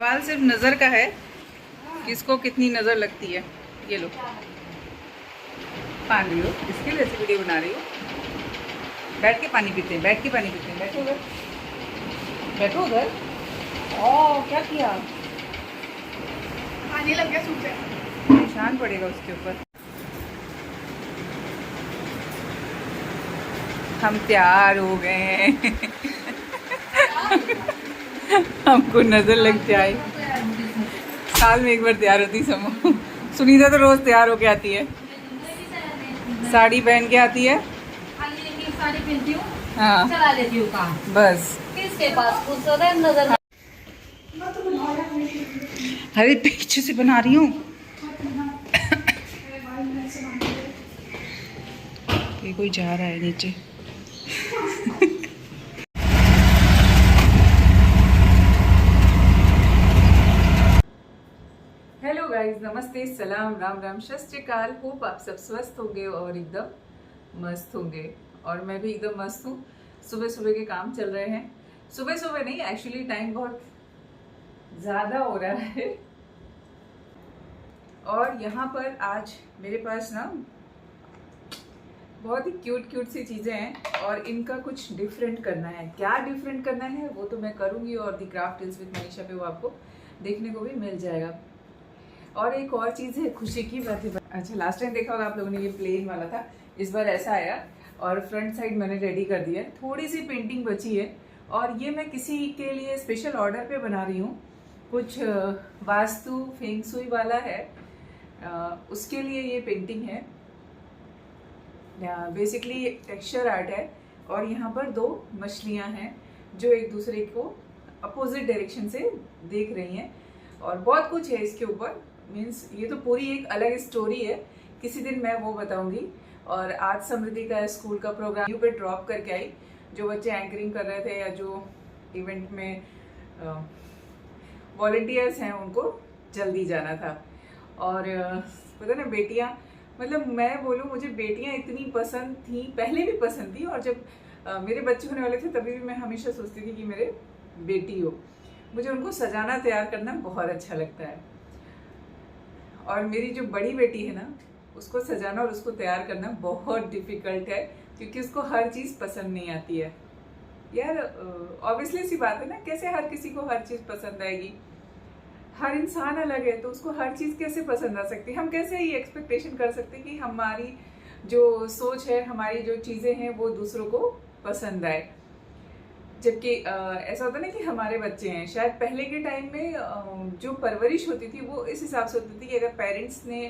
सवाल सिर्फ नज़र का है, किसको कितनी नज़र लगती है। ये लो पानी हो, इसके लिए ऐसी वीडियो बना रही हो। बैठ के पानी पीते हैं, बैठ के पानी पीते हैं। बैठो उधर, बैठो उधर। ओह क्या किया, पानी लग गया, सूख गया। निशान पड़ेगा उसके ऊपर। हम तैयार हो गए हैं। हमको नजर लग जाए। साल में एक बार तैयार होती समूह। सुनीता तो रोज तैयार होके आती है, साड़ी पहन के आती है। साड़ी पहनती हूँ, हाँ चला लेती हूँ काम। बस किसके पास फुर्सत है नजर। अरे पीछे से बना रही हूँ। ये कोई जा रहा है नीचे। हेलो गाइस, नमस्ते, सलाम, राम राम, सत श्री अकाल। होप आप सब स्वस्थ होंगे और एकदम मस्त होंगे। और मैं भी एकदम मस्त हूँ। सुबह सुबह के काम चल रहे हैं। सुबह सुबह नहीं, एक्चुअली टाइम बहुत ज़्यादा हो रहा है। और यहाँ पर आज मेरे पास ना बहुत ही क्यूट क्यूट सी चीज़ें हैं और इनका कुछ डिफरेंट करना है। क्या डिफरेंट करना है वो तो मैं करूँगी, और दी क्राफ्ट टिल्स विद मनीषा पे वो आपको देखने को भी मिल जाएगा। और एक और चीज़ है, खुशी की बात है। अच्छा, लास्ट टाइम देखा होगा आप लोगों ने, ये प्लेन वाला था, इस बार ऐसा आया। और फ्रंट साइड मैंने रेडी कर दिया है। थोड़ी सी पेंटिंग बची है और ये मैं किसी के लिए स्पेशल ऑर्डर पे बना रही हूँ। कुछ वास्तु फेंग सुई वाला है, उसके लिए ये पेंटिंग है। बेसिकली टेक्सचर आर्ट है। और यहाँ पर दो मछलियाँ हैं जो एक दूसरे को अपोजिट डायरेक्शन से देख रही हैं। और बहुत कुछ है इसके ऊपर, मीन्स ये तो पूरी एक अलग स्टोरी है। किसी दिन मैं वो बताऊंगी। और आज समृद्धि का स्कूल का प्रोग्राम पे ड्रॉप करके आई। जो बच्चे एंकरिंग कर रहे थे या जो इवेंट में वॉलंटियर्स हैं, उनको जल्दी जाना था। और पता ना, बेटियां, मतलब मैं बोलूँ, मुझे बेटियां इतनी पसंद थी, पहले भी पसंद थी। और जब मेरे बच्चे होने वाले थे तभी भी मैं हमेशा सोचती थी कि मेरे बेटी हो। मुझे उनको सजाना तैयार करना बहुत अच्छा लगता है। और मेरी जो बड़ी बेटी है ना, उसको सजाना और उसको तैयार करना बहुत डिफिकल्ट है, क्योंकि उसको हर चीज़ पसंद नहीं आती है। यार ऑब्वियसली सी बात है ना, कैसे हर किसी को हर चीज़ पसंद आएगी। हर इंसान अलग है, तो उसको हर चीज़ कैसे पसंद आ सकती है। हम कैसे ये एक्सपेक्टेशन कर सकते हैं कि हमारी जो सोच है, हमारी जो चीज़ें हैं, वो दूसरों को पसंद आए। जबकि ऐसा होता ना कि हमारे बच्चे हैं, शायद पहले के टाइम में जो परवरिश होती थी वो इस हिसाब से होती थी कि अगर पेरेंट्स ने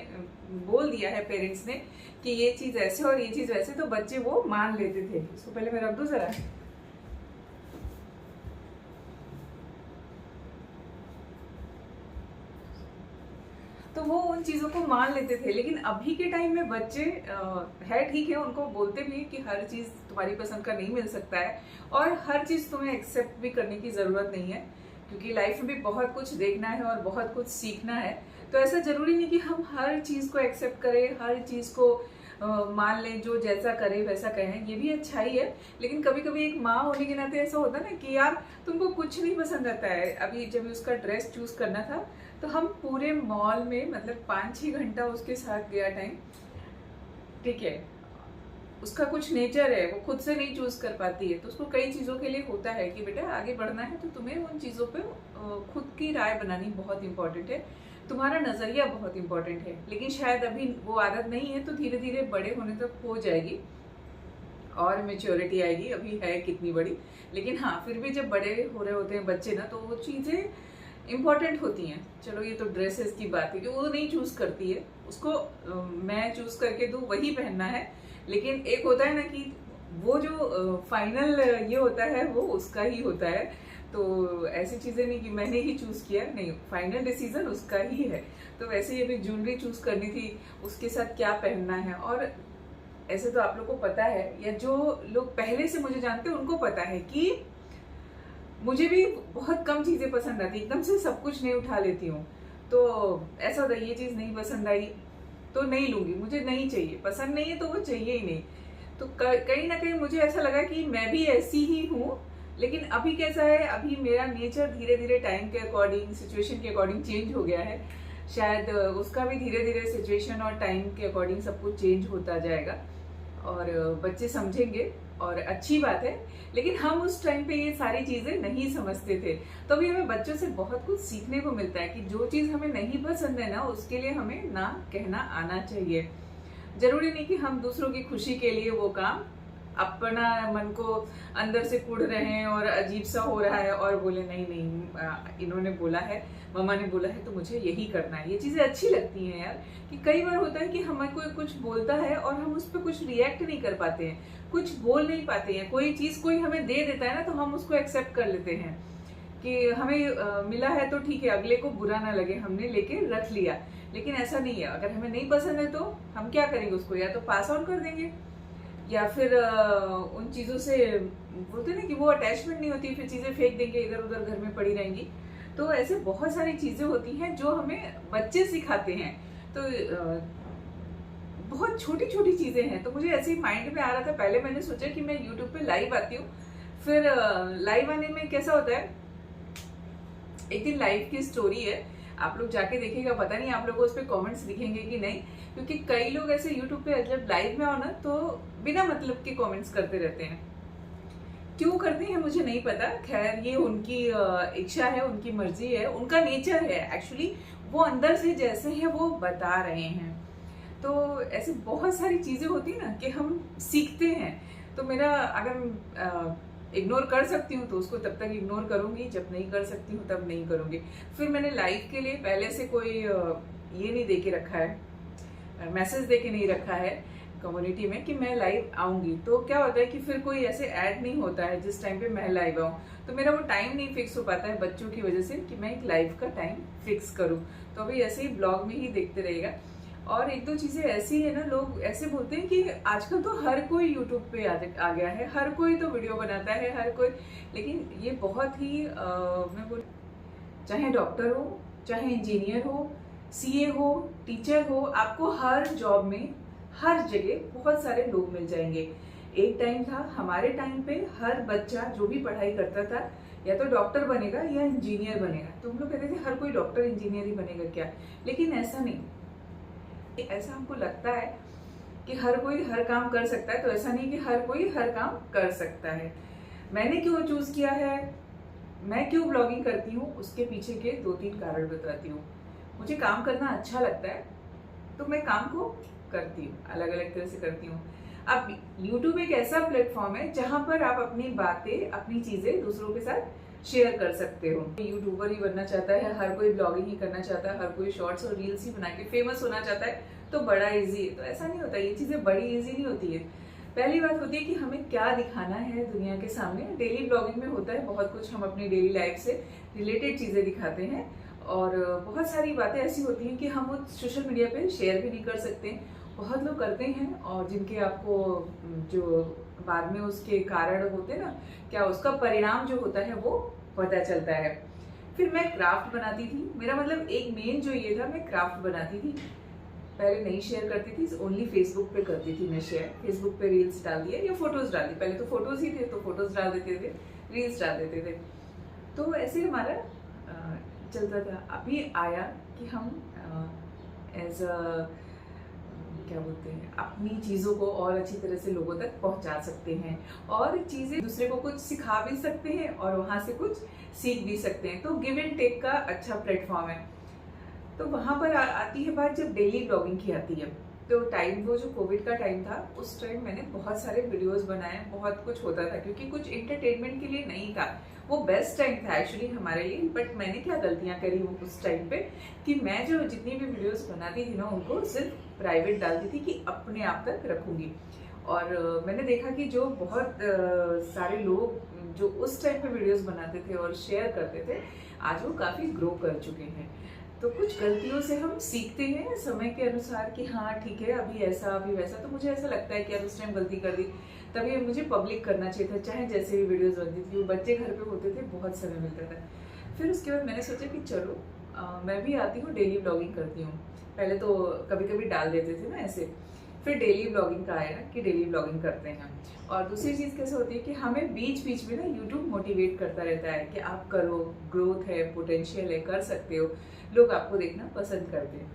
बोल दिया है, पेरेंट्स ने कि ये चीज़ ऐसे और ये चीज़ वैसे, तो बच्चे वो मान लेते थे। इसको पहले मैं रख दूँ ज़रा। तो वो उन चीज़ों को मान लेते थे। लेकिन अभी के टाइम में बच्चे है, ठीक है, उनको बोलते भी हैं कि हर चीज़ तुम्हारी पसंद का नहीं मिल सकता है और हर चीज़ तुम्हें एक्सेप्ट भी करने की ज़रूरत नहीं है, क्योंकि लाइफ में भी बहुत कुछ देखना है और बहुत कुछ सीखना है। तो ऐसा ज़रूरी नहीं कि हम हर चीज़ को एक्सेप्ट करें, हर चीज़ को मान लें, जो जैसा करे वैसा कहें। ये भी अच्छा ही है, लेकिन कभी कभी एक माँ होने के नाते ऐसा होता है ना कि यार तुमको कुछ नहीं पसंद आता है। अभी जब उसका ड्रेस चूज करना था तो हम पूरे मॉल में, मतलब 5-6 घंटा उसके साथ गया टाइम। ठीक है, उसका कुछ नेचर है, वो खुद से नहीं चूज कर पाती है। तो उसको कई चीज़ों के लिए होता है कि बेटा आगे बढ़ना है तो तुम्हें उन चीज़ों पे खुद की राय बनानी बहुत इंपॉर्टेंट है, तुम्हारा नज़रिया बहुत इंपॉर्टेंट है। लेकिन शायद अभी वो आदत नहीं है, तो धीरे धीरे बड़े होने तक हो जाएगी और मेच्योरिटी आएगी। अभी है कितनी बड़ी, लेकिन हाँ, फिर भी जब बड़े हो रहे होते हैं बच्चे ना, तो वो चीज़ें इम्पॉर्टेंट होती हैं। चलो ये तो ड्रेसेस की बात है कि वो नहीं चूज करती है, उसको मैं चूज करके दूँ वही पहनना है। लेकिन एक होता है ना कि वो जो फाइनल ये होता है वो उसका ही होता है। तो ऐसी चीज़ें नहीं कि मैंने ही चूज किया, नहीं, फाइनल डिसीजन उसका ही है। तो वैसे ही अभी ज्वेलरी चूज करनी थी, उसके साथ क्या पहनना है। और ऐसे तो आप लोग को पता है, या जो लोग पहले से मुझे जानते हैं उनको पता है कि मुझे भी बहुत कम चीज़ें पसंद आती, एकदम से सब कुछ नहीं उठा लेती हूँ। तो ऐसा होता है, ये चीज़ नहीं पसंद आई तो नहीं लूँगी, मुझे नहीं चाहिए, पसंद नहीं है तो वो चाहिए ही नहीं। तो कहीं ना कहीं मुझे ऐसा लगा कि मैं भी ऐसी ही हूँ लेकिन अभी कैसा है, अभी मेरा नेचर धीरे धीरे टाइम के अकॉर्डिंग, सिचुएशन के अकॉर्डिंग चेंज हो गया है। शायद उसका भी धीरे धीरे सिचुएशन और टाइम के अकॉर्डिंग सब कुछ चेंज होता जाएगा और बच्चे समझेंगे और अच्छी बात है। लेकिन हम उस टाइम पे ये सारी चीजें नहीं समझते थे, तो अभी हमें बच्चों से बहुत कुछ सीखने को मिलता है कि जो चीज हमें नहीं पसंद है ना, उसके लिए हमें ना कहना आना चाहिए। जरूरी नहीं कि हम दूसरों की खुशी के लिए वो काम, अपना मन को अंदर से कुढ़ रहे हैं और अजीब सा हो रहा है और बोले नहीं नहीं इन्होंने बोला है, मम्मा ने बोला है तो मुझे यही करना है। ये चीजें अच्छी लगती हैं यार, कि कई बार होता है कि हमें कोई कुछ बोलता है और हम उस पर कुछ रिएक्ट नहीं कर पाते हैं, कुछ बोल नहीं पाते हैं। कोई चीज कोई हमें दे देता है ना, तो हम उसको एक्सेप्ट कर लेते हैं कि हमें मिला है तो ठीक है, अगले को बुरा ना लगे, हमने लेके रख लिया। लेकिन ऐसा नहीं है, अगर हमें नहीं पसंद है तो हम क्या करेंगे, उसको या तो पास ऑन कर देंगे या फिर उन चीजों से बोलते ना कि वो अटैचमेंट नहीं होती, फिर चीजें फेंक देंगे, इधर उधर घर में पड़ी रहेंगी। तो ऐसे बहुत सारी चीजें होती हैं जो हमें बच्चे सिखाते हैं। तो बहुत छोटी छोटी चीजें हैं। तो मुझे ऐसे ही माइंड में आ रहा था, पहले मैंने सोचा कि मैं यूट्यूब पे लाइव आती हूँ। फिर लाइव आने में कैसा होता है, एक दिन लाइव की स्टोरी है, आप लोग जाके देखिएगा, पता नहीं आप लोगों को उस पर कॉमेंट्स दिखेंगे कि नहीं, क्योंकि कई लोग ऐसे यूट्यूब पे जब लाइव में आओ ना तो बिना मतलब के कमेंट्स करते रहते हैं। क्यों करते हैं मुझे नहीं पता, खैर ये उनकी इच्छा है, उनकी मर्जी है, उनका नेचर है। एक्चुअली वो अंदर से जैसे हैं वो बता रहे हैं। तो ऐसी बहुत सारी चीजें होती है ना कि हम सीखते हैं। तो मेरा अगर इग्नोर कर सकती हूँ तो उसको तब तक इग्नोर करूंगी, जब नहीं कर सकती हूँ तब नहीं करूंगी। फिर मैंने लाइव के लिए पहले से कोई ये नहीं दे के रखा है, मैसेज दे के नहीं रखा है कम्युनिटी में कि मैं लाइव आऊंगी। तो क्या होता है कि फिर कोई ऐसे ऐड नहीं होता है जिस टाइम पे मैं लाइव आऊँ, तो मेरा वो टाइम नहीं फिक्स हो पाता है बच्चों की वजह से कि मैं एक लाइव का टाइम फिक्स करूँ। तो अभी ऐसे ही ब्लॉग में ही देखते रहेगा। और एक दो चीजें ऐसी है ना, लोग ऐसे बोलते हैं कि आजकल तो हर कोई यूट्यूब पे आ गया है, हर कोई तो वीडियो बनाता है, हर कोई। लेकिन ये बहुत ही मैं बोल, चाहे डॉक्टर हो, चाहे इंजीनियर हो, सीए हो, टीचर हो, आपको हर जॉब में हर जगह बहुत सारे लोग मिल जाएंगे। एक टाइम था, हमारे टाइम पे हर बच्चा जो भी पढ़ाई करता था या तो डॉक्टर बनेगा या इंजीनियर बनेगा। तो हम लोग कहते थे हर कोई डॉक्टर इंजीनियर ही बनेगा क्या, लेकिन ऐसा नहीं। ऐसा हमको लगता है कि हर कोई हर काम कर सकता है, तो ऐसा नहीं कि हर कोई हर काम कर सकता है। मैंने क्यों चूज किया है, मैं क्यों ब्लॉगिंग करती हूँ, उसके पीछे के 2-3 कारण बताती हूँ। मुझे काम करना अच्छा लगता है तो मैं काम को करती हूँ, अलग अलग तरह से करती हूँ। अब YouTube एक ऐसा प्लेटफॉर्म है जहां पर आप अपनी बातें, अपनी चीजें दूसरों के साथ शेयर कर सकते हो। यूट्यूबर ही बनना चाहता है, हर कोई ब्लॉगिंग ही करना चाहता है, हर कोई शॉर्ट्स और रील्स ही बना के फेमस होना चाहता है, तो बड़ा इजी है। तो ऐसा नहीं होता, ये चीजें बड़ी इजी नहीं होती है। पहली बात होती है कि हमें क्या दिखाना है दुनिया के सामने। डेली ब्लॉगिंग में होता है बहुत कुछ, हम अपनी डेली लाइफ से रिलेटेड चीजें दिखाते हैं और बहुत सारी बातें ऐसी होती हैं कि हम वो सोशल मीडिया पे शेयर भी नहीं कर सकते। बहुत लोग करते हैं और जिनके आपको जो बाद में उसके कारण होते हैं ना, क्या उसका परिणाम जो होता है वो पता चलता है। फिर मैं क्राफ्ट बनाती थी, मेरा मतलब एक मेन जो ये था, मैं क्राफ्ट बनाती थी। पहले नहीं शेयर करती थी, ओनली फेसबुक पे करती थी मैं शेयर। फेसबुक पे रील्स डाल दिया या फोटोज डाल दी, पहले तो फोटोज ही थे तो फोटोज डाल देते थे, रील्स डाल देते थे। तो ऐसे हमारा चलता था। अभी आया कि हम एज अ क्या बोलते हैं, अपनी चीज़ों को और अच्छी तरह से लोगों तक पहुंचा सकते हैं और चीज़ें दूसरे को कुछ सिखा भी सकते हैं और वहां से कुछ सीख भी सकते हैं। तो गिव एंड टेक का अच्छा प्लेटफॉर्म है। तो वहां पर आती है बात जब डेली ब्लॉगिंग की आती है। तो टाइम वो जो कोविड का टाइम था, उस टाइम मैंने बहुत सारे वीडियोस बनाए, बहुत कुछ होता था क्योंकि कुछ एंटरटेनमेंट के लिए नहीं था। वो बेस्ट टाइम था एक्चुअली हमारे लिए। बट मैंने क्या गलतियां करी उस टाइम पे कि मैं जो जितनी भी वीडियोस बनाती थी ना, उनको सिर्फ प्राइवेट डालती थी कि अपने आप तक रखूंगी। और मैंने देखा कि जो बहुत सारे लोग जो उस टाइम पे वीडियोस बनाते थे और शेयर करते थे, आज वो काफी ग्रो कर चुके हैं। तो कुछ गलतियों से हम सीखते हैं समय के अनुसार कि हाँ ठीक है, अभी ऐसा अभी वैसा। तो मुझे ऐसा लगता है कि यार उस टाइम गलती कर दी, तभी मुझे पब्लिक करना चाहिए था, चाहे जैसे भी वीडियोस बनती थी। वो बच्चे घर पे होते थे, बहुत समय मिलता था। फिर उसके बाद मैंने सोचा कि चलो मैं भी आती हूँ, डेली ब्लॉगिंग करती हूँ। पहले तो कभी कभी डाल देते थे ना ऐसे, फिर डेली ब्लॉगिंग का आया कि डेली ब्लॉगिंग करते हैं। और दूसरी चीज़ कैसे होती है कि हमें बीच बीच में ना यूट्यूब मोटिवेट करता रहता है कि आप करो, ग्रोथ है, पोटेंशियल है, कर सकते हो, लोग आपको देखना पसंद करते हैं,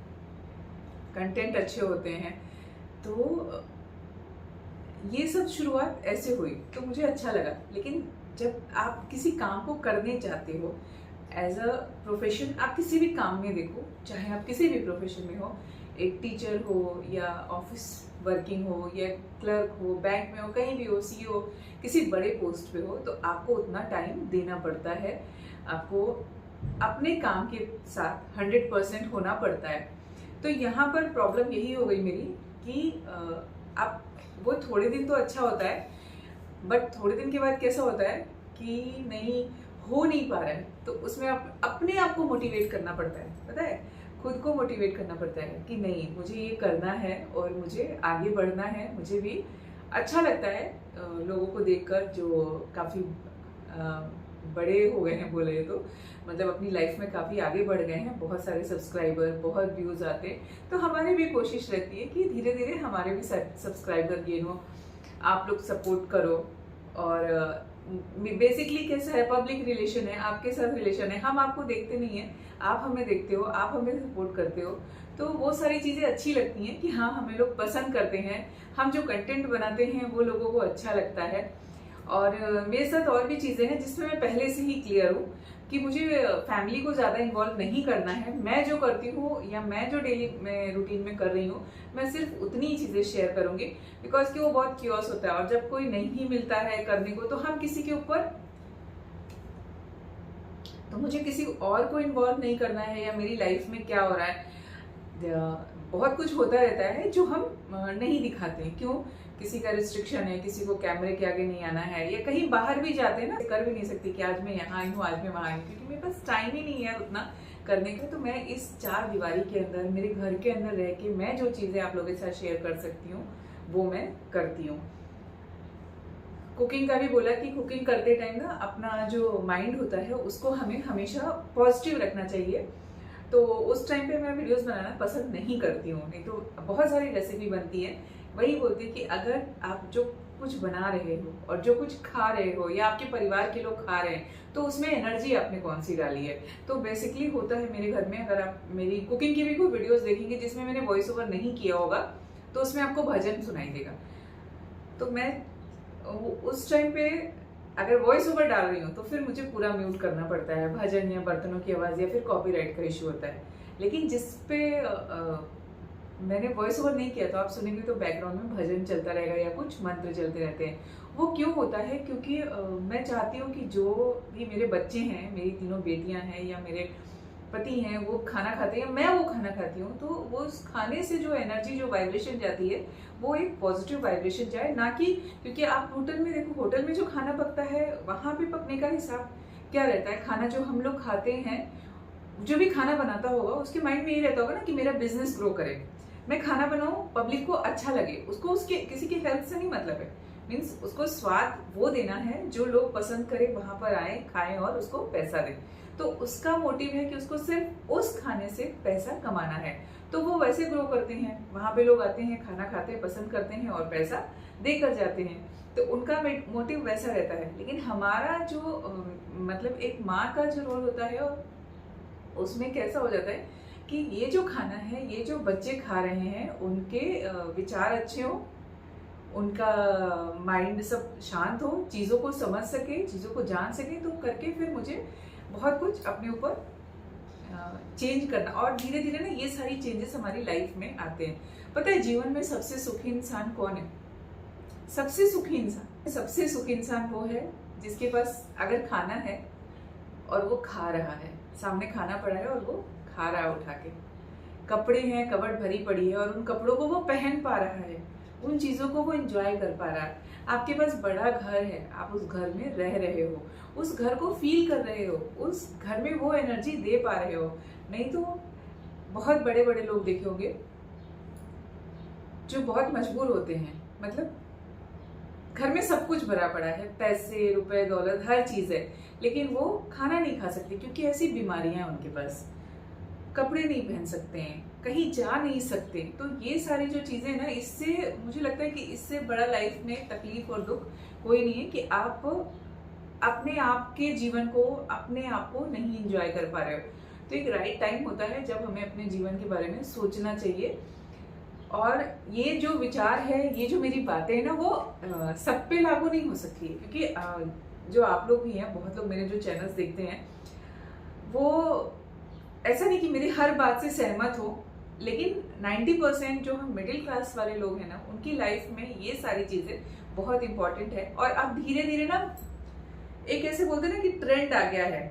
कंटेंट अच्छे होते हैं। तो ये सब शुरुआत ऐसे हुई तो मुझे अच्छा लगा। लेकिन जब आप किसी काम को करने जाते हो एज अ प्रोफेशन, आप किसी भी काम में देखो, चाहे आप किसी भी प्रोफेशन में हो, एक टीचर हो या ऑफिस वर्किंग हो या क्लर्क हो, बैंक में हो, कहीं भी हो, सीईओ, किसी बड़े पोस्ट पे हो, तो आपको उतना टाइम देना पड़ता है, आपको अपने काम के साथ 100% होना पड़ता है। तो यहाँ पर प्रॉब्लम यही हो गई मेरी कि आप वो थोड़े दिन तो अच्छा होता है, बट थोड़े दिन के बाद कैसा होता है कि नहीं हो नहीं पा रहा है, तो उसमें आप अपने आप को मोटिवेट करना पड़ता है, पता है, खुद को मोटिवेट करना पड़ता है कि नहीं मुझे ये करना है और मुझे आगे बढ़ना है। मुझे भी अच्छा लगता है लोगों को देखकर जो काफ़ी बड़े हो गए हैं, बोले तो मतलब अपनी लाइफ में काफ़ी आगे बढ़ गए हैं, बहुत सारे सब्सक्राइबर, बहुत व्यूज़ आते हैं। तो हमारी भी कोशिश रहती है कि धीरे धीरे हमारे भी सब्सक्राइबर गेन हो, आप लोग सपोर्ट करो। और बेसिकली कैसा है, पब्लिक रिलेशन है, आपके साथ रिलेशन है, हम आपको देखते नहीं है, आप हमें देखते हो, आप हमें सपोर्ट करते हो। तो वो सारी चीज़ें अच्छी लगती हैं कि हाँ हमें लोग पसंद करते हैं, हम जो कंटेंट बनाते हैं वो लोगों को अच्छा लगता है। और मेरे साथ और भी चीज़ें हैं जिसमें मैं पहले से ही क्लियर हूँ कि मुझे फैमिली को ज़्यादा इन्वॉल्व नहीं करना है। मैं जो करती हूँ या मैं जो डेली में रूटीन में कर रही हूँ, मैं सिर्फ उतनी ही चीज़ें शेयर करूँगी, बिकॉज कि वो बहुत क्यूरियस होता है। और जब कोई नहीं मिलता है करने को, तो हम किसी के ऊपर, तो मुझे किसी और को इन्वॉल्व नहीं करना है या मेरी लाइफ में क्या हो रहा है। बहुत कुछ होता रहता है जो हम नहीं दिखाते। क्यों? किसी का रिस्ट्रिक्शन है, किसी को कैमरे के आगे नहीं आना है, या कहीं बाहर भी जाते हैं ना, कर भी नहीं सकती कि आज मैं यहाँ आई हूँ, आज मैं वहाँ आई हूँ, क्योंकि मेरे पास टाइम ही नहीं है उतना करने का। तो मैं इस 4 दीवारी के अंदर, मेरे घर के अंदर रह के मैं जो चीज़ें आप लोगों के साथ शेयर कर सकती हूँ वो मैं करती हूँ। कुकिंग का भी बोला कि कुकिंग करते टाइम ना अपना जो माइंड होता है उसको हमें हमेशा पॉजिटिव रखना चाहिए। तो उस टाइम पे मैं वीडियोस बनाना पसंद नहीं करती हूँ, नहीं तो बहुत सारी रेसिपी बनती है। वही बोलती है कि अगर आप जो कुछ बना रहे हो और जो कुछ खा रहे हो या आपके परिवार के लोग खा रहे हैं, तो उसमें एनर्जी आपने कौन सी डाली है। तो बेसिकली होता है मेरे घर में, अगर आप मेरी कुकिंग की भी कोई वीडियोस देखेंगे जिसमें मैंने वॉइस ओवर नहीं किया होगा, तो उसमें आपको भजन सुनाई देगा। तो मैं उस टाइम पे अगर वॉइस ओवर डाल रही हूँ तो फिर मुझे पूरा म्यूट करना पड़ता है, भजन या बर्तनों की आवाज़ या फिर कॉपीराइट का इशू होता है। लेकिन जिस पे मैंने वॉइस ओवर नहीं किया, तो आप सुनेंगे तो बैकग्राउंड में भजन चलता रहेगा या कुछ मंत्र चलते रहते हैं। वो क्यों होता है? क्योंकि मैं चाहती हूँ कि जो भी मेरे बच्चे हैं, मेरी 3 बेटियां हैं या मेरे पति हैं, वो खाना खाते हैं, मैं वो खाना खाती हूँ, तो वो उस खाने से जो एनर्जी, जो वाइब्रेशन जाती है, वो एक पॉजिटिव वाइब्रेशन जाए। ना कि क्योंकि आप होटल में देखो, होटल में जो खाना पकता है वहाँ पे पकने का हिसाब क्या रहता है, खाना जो हम लोग खाते हैं, जो भी खाना बनाता होगा उसके माइंड में ये रहता होगा ना कि मेरा बिजनेस ग्रो करे, मैं खाना बनाऊं, पब्लिक को अच्छा लगे, उसको उसके किसी की हेल्थ से नहीं मतलब है। मीन्स उसको स्वाद वो देना है जो लोग पसंद करें, वहां पर आए, खाएं और उसको पैसा दें। तो उसका मोटिव है कि उसको सिर्फ उस खाने से पैसा कमाना है। तो वो वैसे ग्रो करते हैं, वहां पे लोग आते हैं, खाना खाते हैं, पसंद करते हैं और पैसा देकर जाते हैं। तो उनका मोटिव वैसा रहता है। लेकिन हमारा जो मतलब एक माँ का जो रोल होता है, उसमें कैसा हो जाता है कि ये जो खाना है, ये जो बच्चे खा रहे हैं, उनके विचार अच्छे हो, उनका माइंड सब शांत हो, चीज़ों को समझ सके, चीज़ों को जान सके, तो करके फिर मुझे बहुत कुछ अपने ऊपर चेंज करना। और धीरे धीरे ना ये सारी चेंजेस हमारी लाइफ में आते हैं। पता है जीवन में सबसे सुखी इंसान कौन है? सबसे सुखी इंसान वो है जिसके पास अगर खाना है और वो खा रहा है, सामने खाना पड़ा है और वो खा रहा है उठा के, कपड़े हैं, कबर्ड भरी पड़ी है और उन कपड़ों को वो पहन पा रहा है, उन चीज़ों को वो एंजॉय कर पा रहा है। आपके पास बड़ा घर है, आप उस घर में रह रहे हो, उस घर को फील कर रहे हो, उस घर में वो एनर्जी दे पा रहे हो। नहीं तो बहुत बड़े बड़े लोग देखे होंगे जो बहुत मजबूर होते हैं, मतलब घर में सब कुछ भरा पड़ा है, पैसे, रुपए, दौलत, हर चीज़ है, लेकिन वो खाना नहीं खा सकते क्योंकि ऐसी बीमारियां हैं उनके पास। कपड़े नहीं पहन सकते हैं, कहीं जा नहीं सकते। तो ये सारी जो चीज़ें ना, इससे मुझे लगता है कि इससे बड़ा लाइफ में तकलीफ और दुख कोई नहीं है कि आप अपने आप के जीवन को, अपने आप को नहीं एंजॉय कर पा रहे हो। तो एक राइट टाइम होता है जब हमें अपने जीवन के बारे में सोचना चाहिए। और ये जो विचार है, ये जो मेरी बातें हैं ना, वो सब पे लागू नहीं हो सकती है, क्योंकि जो आप लोग भी हैं, बहुत लोग मेरे जो चैनल्स देखते हैं, वो ऐसा नहीं कि मेरी हर बात से सहमत हो, लेकिन 90% जो हम मिडिल क्लास वाले लोग हैं ना, उनकी लाइफ में ये सारी चीजें बहुत इंपॉर्टेंट है। और अब धीरे धीरे ना एक ऐसे बोलते हैं ना कि ट्रेंड आ गया है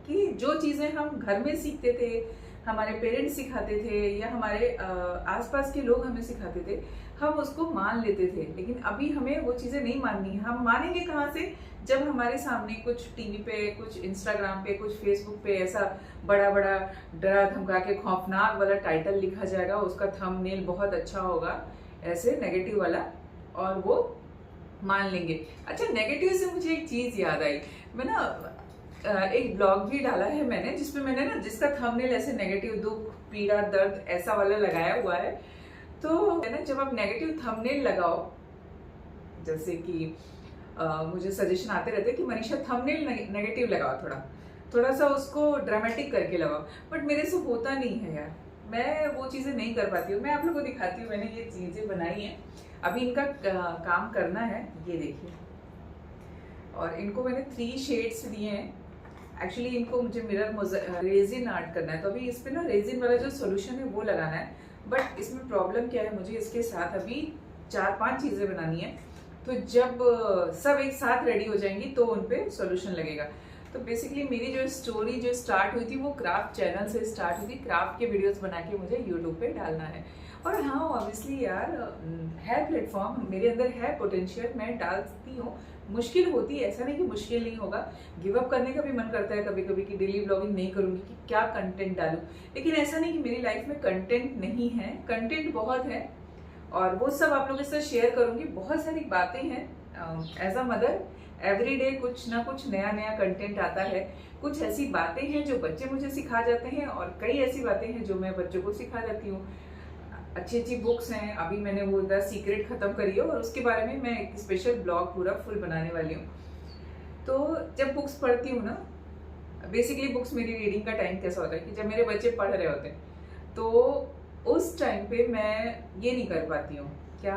कि जो चीजें हम घर में सीखते थे, हमारे पेरेंट्स सिखाते थे या हमारे आसपास के लोग हमें सिखाते थे, हम उसको मान लेते थे। लेकिन अभी हमें वो चीजें नहीं माननी है। हम मानेंगे कहाँ से? जब हमारे सामने कुछ टीवी पे, कुछ इंस्टाग्राम पे, कुछ फेसबुक पे ऐसा बड़ा बड़ा डरा धमका के खौफनाक वाला टाइटल लिखा जाएगा, उसका थंबनेल बहुत अच्छा होगा, ऐसे नेगेटिव वाला, और वो मान लेंगे। अच्छा, नेगेटिव से मुझे एक चीज याद आई। मैं ना एक ब्लॉग भी डाला है मैंने, जिसपे मैंने ना, जिसका थंबनेल ऐसे नेगेटिव, दुख, पीड़ा, दर्द ऐसा वाला लगाया हुआ है। तो है ना, जब आप नेगेटिव थंबनेल लगाओ, जैसे कि मुझे सजेशन आते रहते हैं कि मनीषा थंबनेल नेगेटिव लगाओ, थोड़ा सा उसको ड्रामेटिक करके लगाओ, बट मेरे से होता नहीं है यार, मैं वो चीजें नहीं कर पाती हूँ। मैं आप लोगों को दिखाती हूँ, मैंने ये चीजें बनाई हैं, अभी इनका काम करना है। ये देखिए, और इनको मैंने 3 शेड्स दिए हैं। एक्चुअली इनको मुझे मिरर रेजिन आर्ट करना है, तो अभी इस पे ना रेजिन वाला जो सोल्यूशन है वो लगाना है। बट इसमें प्रॉब्लम क्या है, मुझे इसके साथ अभी 4-5 चीजें बनानी है। तो जब सब एक साथ रेडी हो जाएंगी तो उन पे सोल्यूशन लगेगा। तो बेसिकली मेरी जो स्टोरी जो स्टार्ट हुई थी वो क्राफ्ट चैनल से स्टार्ट हुई थी। क्राफ्ट के वीडियोस बना के मुझे यूट्यूब पे डालना है। और हाँ, ऑब्वियसली यार, है प्लेटफॉर्म, मेरे अंदर है पोटेंशियल, मैं डालती हूँ। मुश्किल होती है, ऐसा नहीं कि मुश्किल नहीं होगा, गिव अप करने का भी मन करता है कभी कभी कि डेली ब्लॉगिंग नहीं करूंगी, कि क्या कंटेंट डालूं। लेकिन ऐसा नहीं कि मेरी लाइफ में कंटेंट नहीं है, कंटेंट बहुत है, और वो सब आप लोगों के साथ शेयर करूंगी। बहुत सारी बातें हैं। As a mother every day कुछ ना कुछ नया नया कंटेंट आता है। कुछ ऐसी बातें हैं जो बच्चे मुझे सिखा जाते हैं, और कई ऐसी बातें हैं जो मैं बच्चों को सिखा जाती हूँ। अच्छी अच्छी बुक्स हैं, अभी मैंने वो द सीक्रेट खत्म करी है, और उसके बारे में मैं एक स्पेशल ब्लॉग पूरा फुल बनाने वाली हूँ। तो जब बुक्स पढ़ती हूँ ना, बेसिकली बुक्स, मेरी रीडिंग का टाइम कैसा होता है कि जब मेरे बच्चे पढ़ रहे होते हैं, तो उस टाइम पे मैं ये नहीं कर पाती हूँ, क्या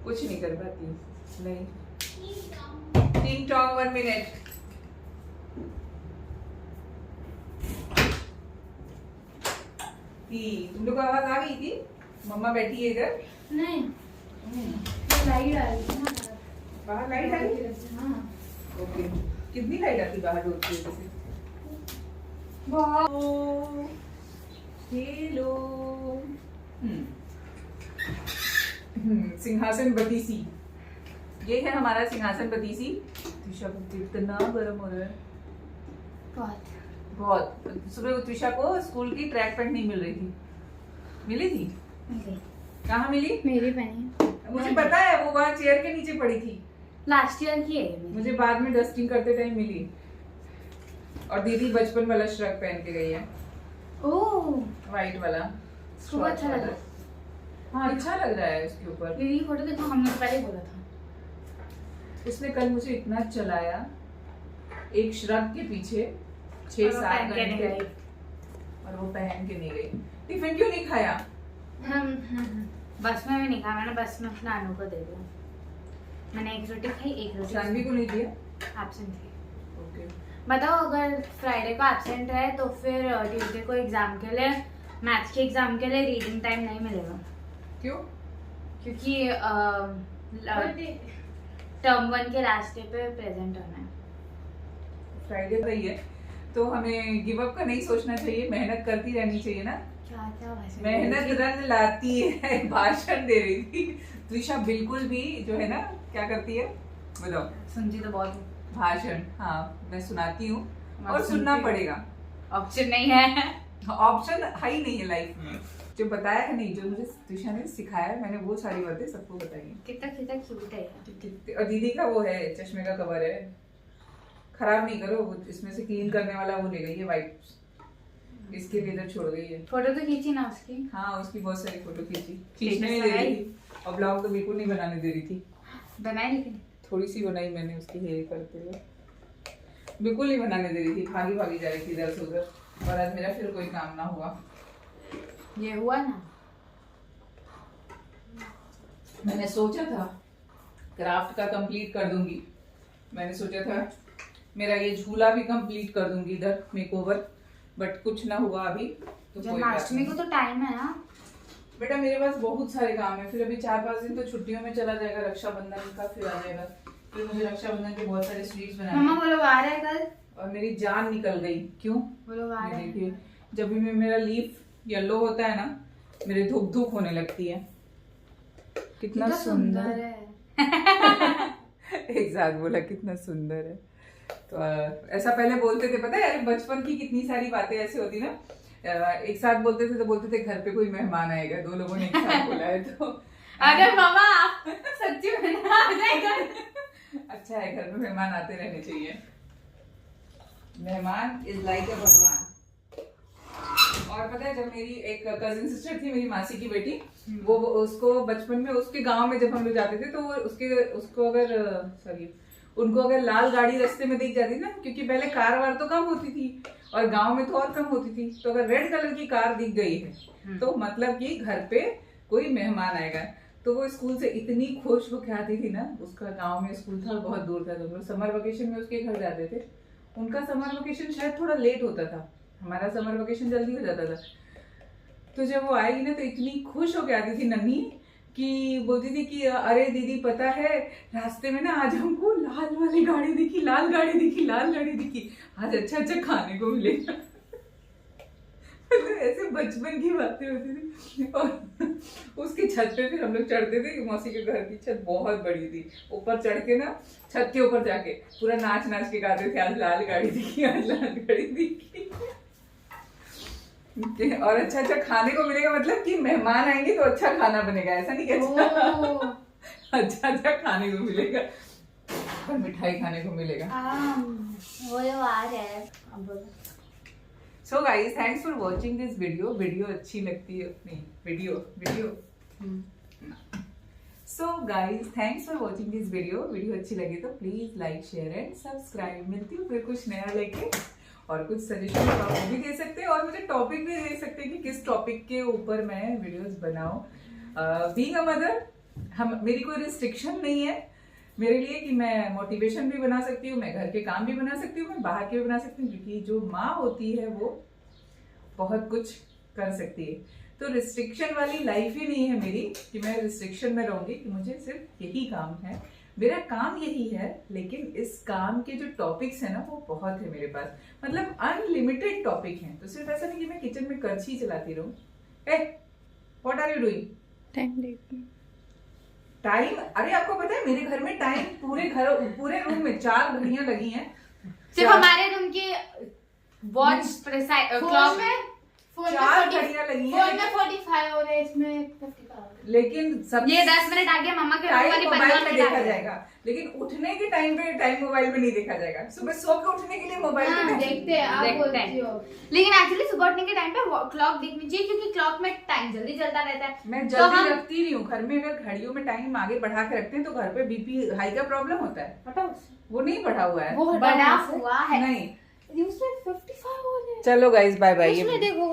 कुछ नहीं कर पाती हूँ, नहीं। टिंग टॉन्ग 1 मिनट। तुम लोग को आवाज आ गई थी? मम्मा बैठी है इधर? नहीं, लाइट आ रही है ना बाहर, लाइट आ रही है? हाँ। ओके, कितनी लाइट आती बाहर रोड की वजह से? हेलो। सिंहासन बतीसी, ये है हमारा सिंहासन बतीसी। त्रिशा को कितना गर्म हो रहा है, बहुत। सुबह त्रिशा को स्कूल की ट्रैक पैंट नहीं मिल रही थी, मिली थी? कहाँ मिली? मेरी पहनी, मुझे पता है, वो वहाँ चेयर के नीचे पड़ी थी, लास्ट ईयर की है। मुझे बाद में डस्टिंग करते टाइम मिली। और दीदी बचपन वाला श्रग पहन के गई है, ओह व्हाइट वाला। उसको अच्छा लगा। हाँ, अच्छा लग रहा है उसके ऊपर। दीदी फोटो देखो, हमने पहले बोला था। उसने कल मुझे इतना चलाया एक श्रग के पीछे 6-7 घंटे, और वो पहन के नहीं गई। टिफिन क्यों नहीं खाया? बस में भी नहीं खाया मैंने, बस में नानू को दे दिया। मैंने 1 रोटी खाई, 1 रोटी सानवी को नहीं दिया? एब्सेंट थी। ओके, बताओ, अगर फ्राइडे को एब्सेंट है तो फिर ट्यूसडे को एग्जाम के लिए, मैथ्स के एग्जाम के लिए रीडिंग टाइम नहीं मिलेगा। क्यों? क्योंकि टर्म 1 के लास्ट डे पे प्रेजेंट होना है। फ्राइडे रही है तो हमें गिव अप का नहीं सोचना चाहिए, मेहनत करती रहनी चाहिए ना। क्या क्या भाषण मेहनत रंग लाती है। भाषण दे रही थी त्रिशा, बिल्कुल भी जो है ना, क्या करती है बताओ? सुनती तो बहुत हूँ। भाषण, हाँ मैं सुनाती हूँ, और सुनना पड़ेगा, ऑप्शन नहीं है। ऑप्शन है ही नहीं है लाइफ में। जो बताया है नहीं, जो मुझे त्रिशा ने सिखाया है, मैंने वो सारी बातें सबको बताई है। कितना कितना क्यूट है यार। और दीदी का वो है, चश्मे का कवर है, खराब नहीं करो, वो इसमें से क्लीन करने वाला वो ले गई है, वाइट इसके लिए इधर छोड़ गई है। फोटो तो खींची ना उसकी। हाँ उसकी बहुत सारी फोटो खींचने नहीं दे रही थी और ब्लॉग तो बिल्कुल नहीं बनाने दे रही थी। बनाई लेकिन थोड़ी सी बनाई मैंने उसकी हेयर करते हुए, बिल्कुल नहीं बनाने दे रही थी, भागी भागी जा रही थी इधर से उधर। और आज मेरा फिर कोई काम ना हुआ। ये हुआ ना, मैंने सोचा था क्राफ्ट का कंप्लीट कर दूंगी, मैंने सोचा था मेरा ये झूला भी कंप्लीट कर दूंगी इधर मेकओवर, बट कुछ ना हुआ अभी। तो जन्माष्टमी को तो टाइम है ना बेटा, मेरे पास बहुत सारे काम है। फिर अभी 4-5 दिन तो छुट्टियों में चला जाएगा, रक्षाबंधन का फिर आ जाएगा। फिर मुझे रक्षाबंधन के बहुत सारे स्वीट्स बनाने हैं। मम्मा वो लोग आ रहे हैं कल और मेरी जान निकल गई। क्यों? वो लोग आ रहे हैं। देखिए जब भी मेरा लीफ येलो होता है ना, मेरे धुक धुक होने लगती है। कितना सुंदर है। एक साथ बोला कितना सुंदर है। तो ऐसा पहले बोलते थे, पता है अरे बचपन की कितनी सारी बातें ऐसी होती ना। एक साथ बोलते थे तो बोलते थे घर पे कोई मेहमान आएगा, 2 लोगों ने एक साथ बोला है तो अगर मामा सच्ची में आ जाएगा। अच्छा है, घर में मेहमान आते रहने चाहिए। मेहमान इज लाइक अ भगवान। और पता है जब मेरी एक कजिन सिस्टर थी, मेरी मासी की बेटी, वो उसको बचपन में उसके गांव में जब हम लोग जाते थे तो उनको अगर लाल गाड़ी रास्ते में दिख जाती ना, क्योंकि पहले कार वार तो कम होती थी और गांव में तो और कम होती थी, तो अगर रेड कलर की कार दिख गई है तो मतलब कि घर पे कोई मेहमान आएगा। तो वो स्कूल से इतनी खुश होकर आती थी ना, उसका गांव में स्कूल था, बहुत दूर था, तो हम लोग समर वेकेशन में उसके घर जाते थे। उनका समर वेकेशन शायद थोड़ा लेट होता था, हमारा समर वेकेशन जल्दी हो जाता था। तो जब वो आएगी ना तो इतनी खुश होकर आती थी नन्ही, कि बोलती थी कि अरे दीदी पता है रास्ते में ना आज हमको लाल वाली गाड़ी दिखी, लाल गाड़ी दिखी, लाल गाड़ी दिखी, आज अच्छा अच्छा खाने को मिलेगा। ऐसे बचपन की बातें होती थी। और उसकी छत पे फिर हम लोग चढ़ते थे, मौसी के घर की छत बहुत बड़ी थी, ऊपर चढ़ के ना छत के ऊपर जाके पूरा नाच नाच के गाते थे, आज लाल गाड़ी दिखी, आज लाल गाड़ी दिखी। और अच्छा अच्छा खाने को मिलेगा, मतलब कि मेहमान आएंगे तो अच्छा खाना बनेगा, ऐसा नहीं कि अच्छा अच्छा खाने को मिलेगा और मिठाई खाने को मिलेगा। वो लोग आ रहे हैं। So guys thanks for watching this video अच्छी लगती है नहीं video so guys thanks for watching this video अच्छी लगी तो please like share and subscribe. मिलती हूँ फिर कुछ नया लेके, और कुछ सजेशन आप वो भी दे सकते हैं और मुझे टॉपिक भी दे सकते हैं कि किस टॉपिक के ऊपर मैं वीडियोस बनाऊं। बीइंग अ मदर मेरी कोई रिस्ट्रिक्शन नहीं है मेरे लिए कि मैं मोटिवेशन भी बना सकती हूँ, मैं घर के काम भी बना सकती हूँ, मैं बाहर के भी बना सकती हूँ, क्योंकि जो माँ होती है वो बहुत कुछ कर सकती है। तो रिस्ट्रिक्शन वाली लाइफ ही नहीं है मेरी कि मैं रिस्ट्रिक्शन में रहूंगी कि मुझे सिर्फ यही काम है, मेरा काम यही है। लेकिन इस काम के जो टॉपिक्स है ना वो बहुत है मेरे पास, मतलब अनलिमिटेड टॉपिक हैं। तो सिर्फ ऐसा नहीं कि मैं किचन में करछी चलाती रहूं। What are you doing? Time देखती। टाइम? अरे आपको पता है मेरे घर में टाइम पूरे रूम में 4 घड़ियां लगी हैं। सिर्फ हमारे रूम की वॉच क्लॉक में 4 घड़ियां लगी हैं। फोन में 45 हो रहे हैं, इसमें 55। लेकिन सब ये 10 मिनट आगे मम्मा के टाइम वाली मोबाइल में देखा जाएगा, लेकिन उठने के टाइम पे टाइम मोबाइल में नहीं देखा जाएगा। सुबह सो के उठने के लिए मोबाइल में देखते हैं, आप बोलते हो। लेकिन एक्चुअली सुबह उठने के टाइम पे क्लॉक देखनी चाहिए, क्योंकि क्लॉक में टाइम जल्दी चलता रहता है। मैं जल्दी रखती नहीं हूँ घर में। अगर घड़ियों में टाइम आगे बढ़ा के रखते हैं तो घर पे बीपी हाई का प्रॉब्लम होता है। वो नहीं बढ़ा हुआ है, वो बढ़ा हुआ है नहीं। उसमें 55 हो रहे हैं। चलो गाइस बाय बाय। देखो